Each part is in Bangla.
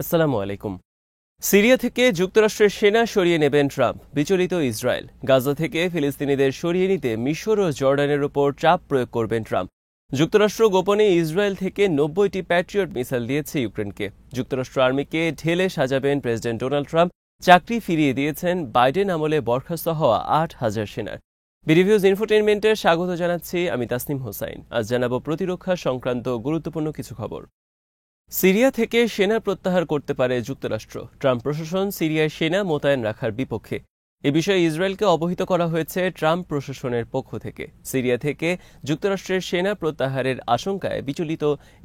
আসসালামু আলাইকুম। সিরিয়া থেকে যুক্তরাষ্ট্রের সেনা সরিয়ে নেবেন ট্রাম্প, বিচলিত ইসরায়েল। গাজা থেকে ফিলিস্তিনিদের সরিয়ে নিতে মিশর ও জর্ডানের ওপর চাপ প্রয়োগ করবেন ট্রাম্প। যুক্তরাষ্ট্র গোপনে ইসরায়েল থেকে ৯০টি প্যাট্রিয়ট মিসাইল দিয়েছে ইউক্রেনকে। যুক্তরাষ্ট্র আর্মিকে ঢেলে সাজাবেন প্রেসিডেন্ট ডোনাল্ড ট্রাম্প। চাকরি ফিরিয়ে দিয়েছেন বাইডেন আমলে বরখাস্ত হওয়া ৮,০০০ সেনার। বিডিভিউজ ইনফোটেইনমেন্টে স্বাগত জানাচ্ছি আমি তাসনিম হোসাইন। আজ জানাবো প্রতিরক্ষা সংক্রান্ত গুরুত্বপূর্ণ কিছু খবর। সিরিয়া থেকে সেনা প্রত্যাহার করতে পারে যুক্তরাষ্ট্র। ট্রাম্প প্রশাসন সিরিয়ায় সেনা মোতায়েন রাখার বিপক্ষে। এ বিষয়ে ইসরায়েলকে অবহিত করা হয়েছে ট্রাম্প প্রশাসনের পক্ষ থেকে। সিরিয়া থেকে যুক্তরাষ্ট্রের সেনা প্রত্যাহারের আশঙ্কায় বিচলিত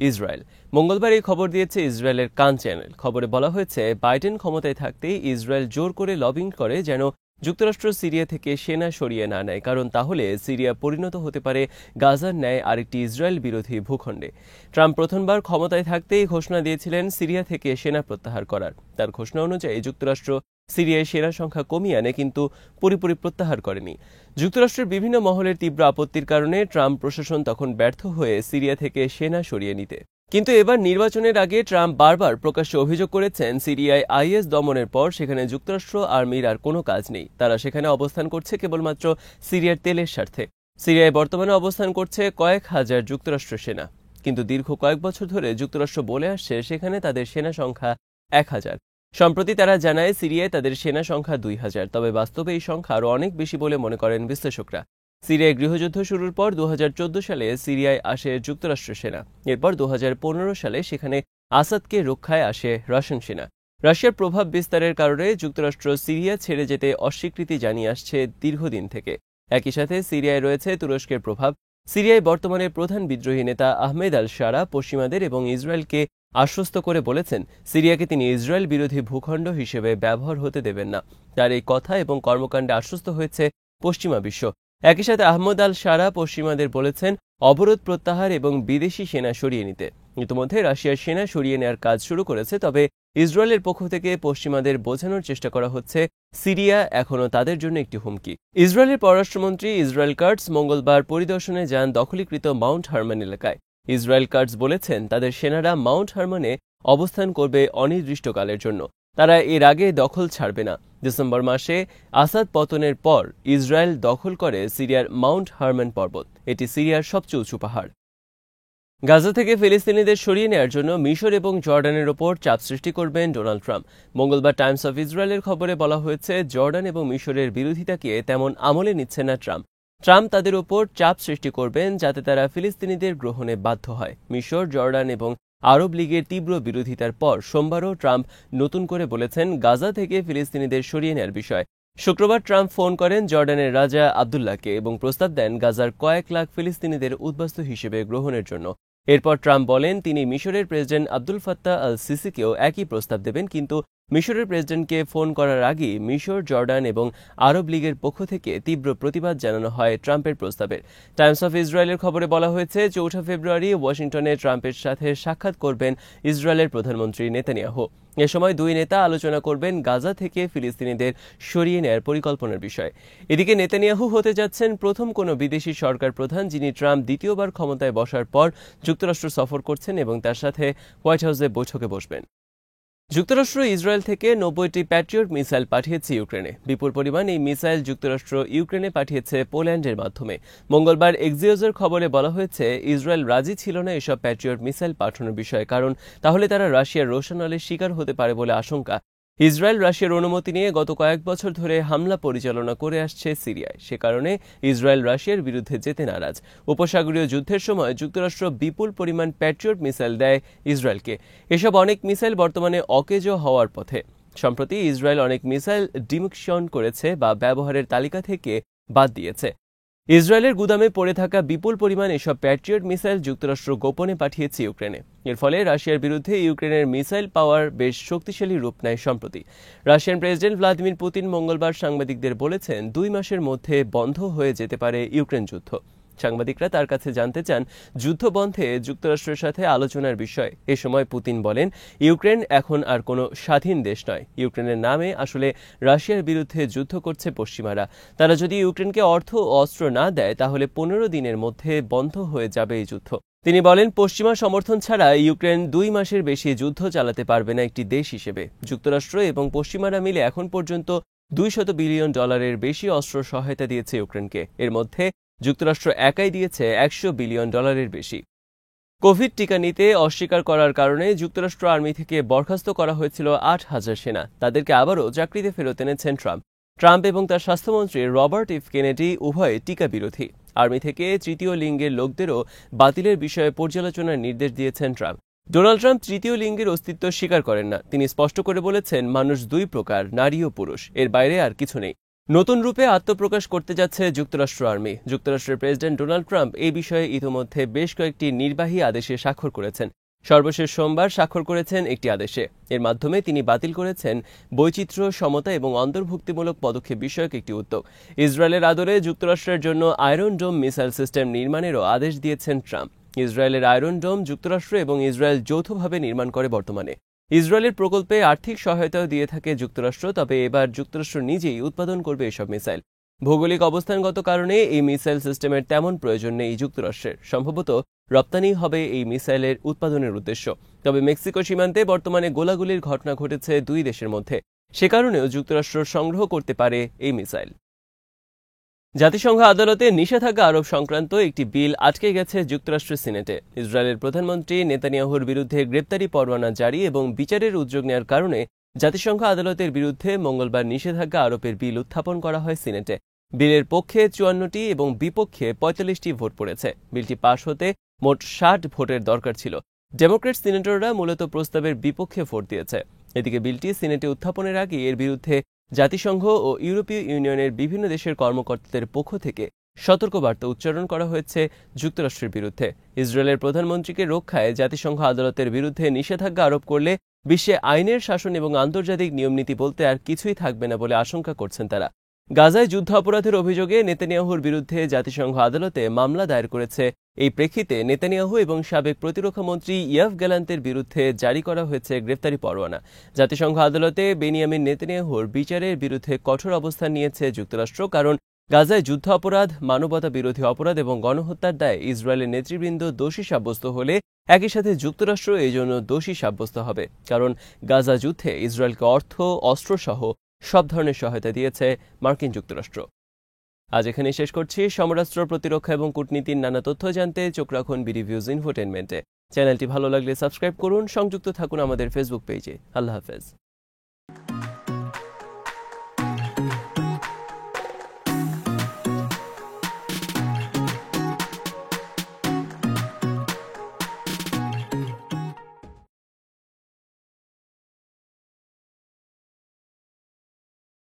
ইসরায়েল। মঙ্গলবার এই খবর দিয়েছে ইসরায়েলের কান চ্যানেল। খবরে বলা হয়েছে, বাইডেন ক্ষমতায় থাকতেই ইসরায়েল জোর করে লবিং করে যেন যুক্তরাষ্ট্র সিরিয়া থেকে সেনা সরিয়ে না নেয়, কারণ তাহলে সিরিয়া পরিণত হতে পারে গাজার ন্যায় আরেকটি ইসরায়েল বিরোধী ভূখণ্ডে। ট্রাম্প প্রথমবার ক্ষমতায় থাকতেই ঘোষণা দিয়েছিলেন সিরিয়া থেকে সেনা প্রত্যাহার করার। তার ঘোষণা অনুযায়ী যুক্তরাষ্ট্র সিরিয়ায় সেনা সংখ্যা কমিয়ে আনে, কিন্তু পুরোপুরি প্রত্যাহার করেনি। যুক্তরাষ্ট্রের বিভিন্ন মহলের তীব্র আপত্তির কারণে ট্রাম্প প্রশাসন তখন ব্যর্থ হয়ে সিরিয়া থেকে সেনা সরিয়ে নিতে। কিন্তু এবার নির্বাচনের আগে ট্রাম্প বারবার প্রকাশ্যে অভিযোগ করেছেন, সিরিয়ায় আইএস দমনের পর সেখানে যুক্তরাষ্ট্র আর্মির আর কোনো কাজ নেই। তারা সেখানে অবস্থান করছে কেবলমাত্র সিরিয়ার তেলের স্বার্থে। সিরিয়ায় বর্তমানে অবস্থান করছে কয়েক হাজার যুক্তরাষ্ট্র সেনা, কিন্তু দীর্ঘ কয়েক বছর ধরে যুক্তরাষ্ট্র বলে আসছে সেখানে তাদের সেনা সংখ্যা ১,০০০। সম্প্রতি তারা জানায় সিরিয়ায় তাদের সেনা সংখ্যা ২,০০০। তবে বাস্তবে এই সংখ্যা আরও অনেক বেশি বলে মনে করেন বিশ্লেষকরা। সিরিয়ায় গৃহযুদ্ধ শুরুর পর ২০১৪ সালে সিরিয়ায় আসে যুক্তরাষ্ট্র সেনা। এরপর ২০১৫ সালে সেখানে আসাদকে রক্ষায় আসে রাশিয়ান সেনা। রাশিয়ার প্রভাব বিস্তারের কারণে যুক্তরাষ্ট্র সিরিয়া ছেড়ে যেতে অস্বীকৃতি জানিয়ে আসছে দীর্ঘদিন থেকে। একই সাথে সিরিয়ায় রয়েছে তুরস্কের প্রভাব। সিরিয়ায় বর্তমানে প্রধান বিদ্রোহী নেতা আহমেদ আল শারা পশ্চিমাদের এবং ইসরায়েলকে আশ্বস্ত করে বলেছেন, সিরিয়াকে তিনি ইসরায়েল বিরোধী ভূখণ্ড হিসেবে ব্যবহার হতে দেবেন না। তার এই কথা এবং কর্মকাণ্ডে আশ্বস্ত হয়েছে পশ্চিমা বিশ্ব। একই সাথে আহমদ আল শারা পশ্চিমাদের বলেছেন অবরোধ প্রত্যাহার এবং বিদেশি সেনা সরিয়ে নিতে। ইতিমধ্যে রাশিয়ার সেনা সরিয়ে নেওয়ার কাজ শুরু করেছে, তবে ইসরায়েলের পক্ষ থেকে পশ্চিমাদের বোঝানোর চেষ্টা করা হচ্ছে সিরিয়া এখনও তাদের জন্য একটি হুমকি। ইসরায়েলের পররাষ্ট্রমন্ত্রী ইসরায়েল কাটজ মঙ্গলবার পরিদর্শনে যান দখলীকৃত মাউন্ট হারমান এলাকায়। ইসরায়েল কাটজ বলেছেন, তাদের সেনারা মাউন্ট হারমানে অবস্থান করবে অনির্দিষ্টকালের জন্য। তারা এর আগে দখল ছাড়বে না। ডিসেম্বর মাসে আসাদ পতনের পর ইসরায়েল দখল করে সিরিয়ার মাউন্ট হারমান পর্বত। এটি সিরিয়ার সবচেয়ে উঁচু পাহাড়। গাজা থেকে ফিলিস্তিনিদের সরিয়ে নেওয়ার জন্য মিশর এবং জর্ডানের ওপর চাপ সৃষ্টি করবেন ডোনাল্ড ট্রাম্প। মঙ্গলবার টাইমস অফ ইসরায়েলের খবরে বলা হয়েছে, জর্ডান এবং মিশরের বিরোধিতাকে তেমন আমলে নিচ্ছেন না ট্রাম্প। ট্রাম্প তাদের ওপর চাপ সৃষ্টি করবেন যাতে তারা ফিলিস্তিনিদের গ্রহণে বাধ্য হয়। মিশর, জর্ডান এবং আরব লীগের তীব্র বিরোধিতার পর সোমবারও ট্রাম্প নতুন করে বলেছেন গাজা থেকে ফিলিস্তিনিদের সরিয়ে নেওয়ার বিষয়। শুক্রবার ট্রাম্প ফোন করেন জর্ডানের রাজা আবদুল্লাহকে এবং প্রস্তাব দেন গাজার কয়েক লাখ ফিলিস্তিনিদের উদ্বাস্তু হিসেবে গ্রহণের জন্য। এরপর ট্রাম্প বলেন তিনি মিশরের প্রেসিডেন্ট আব্দুল ফাত্তাহ আল সিসিকেও একই প্রস্তাব দেবেন, কিন্তু মিশরের প্রেসিডেন্টকে ফোন করার আগেই মিশর, জর্ডান এবং আরব লীগের পক্ষ থেকে তীব্র প্রতিবাদ জানানো হয় ট্রাম্পের প্রস্তাবের। টাইমস অফ ইসরায়েলের খবরে বলা হয়েছে, ৪ ফেব্রুয়ারি ওয়াশিংটনে ট্রাম্পের সাথে সাক্ষাৎ করবেন ইসরায়েলের প্রধানমন্ত্রী নেতানিয়াহু। এ সময় দুই নেতা আলোচনা করবেন গাজা থেকে ফিলিস্তিনিদের সরিয়ে নেয়ার পরিকল্পনার বিষয়। এদিকে নেতানিয়াহু হতে যাচ্ছেন প্রথম কোনো বিদেশি সরকার প্রধান যিনি ট্রাম্প দ্বিতীয়বার ক্ষমতায় বসার পর যুক্তরাষ্ট্র সফর করছেন এবং তার সাথে হোয়াইট হাউসে বৈঠকে বসবেন। যুক্তরাষ্ট্র ইসরায়েল থেকে ৯০টি প্যাট্রিয়ট মিসাইল পাঠিয়েছে ইউক্রেনে। বিপুল পরিমাণ এই মিসাইল যুক্তরাষ্ট্র ইউক্রেনে পাঠিয়েছে পোল্যান্ডের মাধ্যমে। মঙ্গলবার এক্সিওসের খবরে বলা হয়েছে, ইসরায়েল রাজি ছিল না এসব প্যাট্রিয়ট মিসাইল পাঠানোর বিষয়ে, কারণ তাহলে তারা রাশিয়ার রোশানলের শিকার হতে পারে বলে আশঙ্কা। ইসরায়েল রাশিয়ার অনুমতি নিয়ে গত কয়েক বছর ধরে হামলা পরিচালনা করে আসছে সিরিয়ায়। সে কারণে ইসরায়েল রাশিয়ার বিরুদ্ধে যেতে নারাজ। উপসাগরীয় যুদ্ধের সময় যুক্তরাষ্ট্র বিপুল পরিমাণ প্যাট্রিয়ট মিসাইল দেয় ইসরায়েলকে। এসব অনেক মিসাইল বর্তমানে অকেজো হওয়ার পথে। সম্প্রতি ইসরায়েল অনেক মিসাইল ডিমিশন করেছে বা ব্যবহারের তালিকা থেকে বাদ দিয়েছে। ইসরায়েলের গুদামে পড়ে থাকা বিপুল পরিমাণ এসব প্যাট্রিয়ট মিসাইল যুক্তরাষ্ট্র গোপনে পাঠিয়েছে ইউক্রেনে। এর ফলে রাশিয়ার বিরুদ্ধে ইউক্রেনের মিসাইল পাওয়ার বেশ শক্তিশালী রূপ নেয় সম্প্রতি। রাশিয়ান প্রেসিডেন্ট ভ্লাদিমির পুতিন মঙ্গলবার সাংবাদিকদের বলেছেন, ২ মাসের মধ্যে বন্ধ হয়ে যেতে পারে ইউক্রেন যুদ্ধ। সাংবাদিকরা তার কাছে জানতে চান যুদ্ধ বন্ধে যুক্তরাষ্ট্রের সাথে আলোচনার বিষয়। এ সময় পুতিন বলেন, ইউক্রেন এখন আর কোনো স্বাধীন দেশ নয়। ইউক্রেনের নামে আসলে রাশিয়ার বিরুদ্ধে যুদ্ধ করছে পশ্চিমারা। তারা যদি ইউক্রেনকে অর্থ ও অস্ত্র না দেয় তাহলে ১৫ দিনের মধ্যে বন্ধ হয়ে যাবে এই যুদ্ধ। তিনি বলেন, পশ্চিমা সমর্থন ছাড়া ইউক্রেন 2 মাসের বেশি যুদ্ধ চালাতে পারবে না একটি দেশ হিসেবে। যুক্তরাষ্ট্র এবং পশ্চিমারা মিলে এখন পর্যন্ত $200 বিলিয়ন বেশি অস্ত্র সহায়তা দিয়েছে ইউক্রেনকে। এর মধ্যে যুক্তরাষ্ট্র একাই দিয়েছে $100 বিলিয়ন বেশি। কোভিড টিকা নিতে অস্বীকার করার কারণে যুক্তরাষ্ট্র আর্মি থেকে বরখাস্ত করা হয়েছিল 8,000 সেনা। তাদেরকে আবারও চাকরিতে ফেরত এনেছেন ট্রাম্প এবং তার স্বাস্থ্যমন্ত্রী রবার্ট এফ কেনেডি উভয়ে টিকা বিরোধী। আর্মি থেকে তৃতীয় লিঙ্গের লোকদেরও বাতিলের বিষয়ে পর্যালোচনার নির্দেশ দিয়েছেন ট্রাম্প। ডোনাল্ড ট্রাম্প তৃতীয় লিঙ্গের অস্তিত্ব স্বীকার করেন না। তিনি স্পষ্ট করে বলেছেন, মানুষ 2 প্রকার, নারী ও পুরুষ, এর বাইরে আর কিছু নেই। নতুন রূপে আত্মপ্রকাশ করতে যাচ্ছে যুক্তরাষ্ট্র আর্মি। যুক্তরাষ্ট্রের প্রেসিডেন্ট ডোনাল্ড ট্রাম্প এই বিষয়ে ইতিমধ্যে বেশ কয়েকটি নির্বাহী আদেশে স্বাক্ষর করেছেন। সর্বশেষ সোমবার স্বাক্ষর করেছেন একটি আদেশে। এর মাধ্যমে তিনি বাতিল করেছেন বৈচিত্র্য, সমতা এবং অন্তর্ভুক্তিমূলক পদক্ষেপ বিষয়ক একটি উদ্যোগ। ইসরায়েলের আদরে যুক্তরাষ্ট্রের জন্য আয়রন ডোম মিসাইল সিস্টেম নির্মাণেরও আদেশ দিয়েছেন ট্রাম্প। ইসরায়েলের আয়রন ডোম যুক্তরাষ্ট্র এবং ইসরায়েল যৌথভাবে নির্মাণ করে বর্তমানে। ইসরায়েলের প্রকল্পে আর্থিক সহায়তাও দিয়ে থাকে যুক্তরাষ্ট্র, তবে এবার যুক্তরাষ্ট্র নিজেই উৎপাদন করবে এসব মিসাইল। ভৌগোলিক অবস্থানগত কারণে এই মিসাইল সিস্টেমের তেমন প্রয়োজন নেই যুক্তরাষ্ট্রের। সম্ভবত রপ্তানি হবে এই মিসাইলের উৎপাদনের উদ্দেশ্য। তবে মেক্সিকো সীমান্তে বর্তমানে গোলাগুলির ঘটনা ঘটেছে 2 দেশের মধ্যে। সে কারণেও যুক্তরাষ্ট্র সংগ্রহ করতে পারে এই মিসাইল। জাতিসংঘ আদালতে নিষেধাজ্ঞা আরোপ সংক্রান্ত একটি বিল আটকে গেছে যুক্তরাষ্ট্রের সিনেটে। ইসরায়েলের প্রধানমন্ত্রী নেতানিয়াহুর বিরুদ্ধে গ্রেপ্তারি পরোয়ানা জারি এবং বিচারের উদ্যোগ নেওয়ার কারণে জাতিসংঘ আদালতের বিরুদ্ধে মঙ্গলবার নিষেধাজ্ঞা আরোপের বিল উত্থাপন করা হয় সিনেটে। বিলের পক্ষে 54টি এবং বিপক্ষে 45টি ভোট পড়েছে। বিলটি পাশ হতে মোট 60 ভোটের দরকার ছিল। ডেমোক্র্যাট সিনেটররা মূলত প্রস্তাবের বিপক্ষে ভোট দিয়েছে। এদিকে বিলটি সিনেটে উত্থাপনের আগে এর বিরুদ্ধে জাতিসংঘ ও ইউরোপীয় ইউনিয়নের বিভিন্ন দেশের কর্মকর্তাদের পক্ষ থেকে সতর্কবার্তা উচ্চারণ করা হয়েছে যুক্তরাষ্ট্রের বিরুদ্ধে। ইসরায়েলের প্রধানমন্ত্রীকে রক্ষায় জাতিসংঘ আদালতের বিরুদ্ধে নিষেধাজ্ঞা আরোপ করলে বিশ্বে আইনের শাসন এবং আন্তর্জাতিক নিয়মনীতি বলতে আর কিছুই থাকবে না বলে আশঙ্কা করছেন তারা। গাজায় যুদ্ধ অপরাধের অভিযোগে নেতানিয়াহুর বিরুদ্ধে জাতিসংঘ আদালতে মামলা দায়ের করেছে। এই প্রেক্ষিতে নেতানিয়াহু এবং সাবেক প্রতিরক্ষামন্ত্রী ইয়াভ গ্যালান্তের বিরুদ্ধে জারি করা হয়েছে গ্রেফতারি পরোয়ানা। জাতিসংঘ আদালতে বেনিয়ামিন নেতানিয়াহুর বিচারের বিরুদ্ধে কঠোর অবস্থান নিয়েছে যুক্তরাষ্ট্র, কারণ গাজায় যুদ্ধ অপরাধ, মানবতা বিরোধী অপরাধ এবং গণহত্যার দায়ে ইসরায়েলের নেতৃবৃন্দ দোষী সাব্যস্ত হলে একই সাথে যুক্তরাষ্ট্র এই জন্য দোষী সাব্যস্ত হবে, কারণ গাজা যুদ্ধে ইসরায়েলকে অর্থ, অস্ত্রসহ সব ধরনের সহায়তা দিয়েছে মার্কিন যুক্তরাষ্ট্র। আজ এখানেই শেষ করছি। সমরাস্ত্র, প্রতিরক্ষা এবং কূটনীতির নানা তথ্য জানতে চোখ রাখুন বিডিভিউজ ইনফোটেনমেন্টে। চ্যানেলটি ভালো লাগলে সাবস্ক্রাইব করুন, সংযুক্ত থাকুন আমাদের ফেসবুক পেজে। আল্লাহ হাফেজ।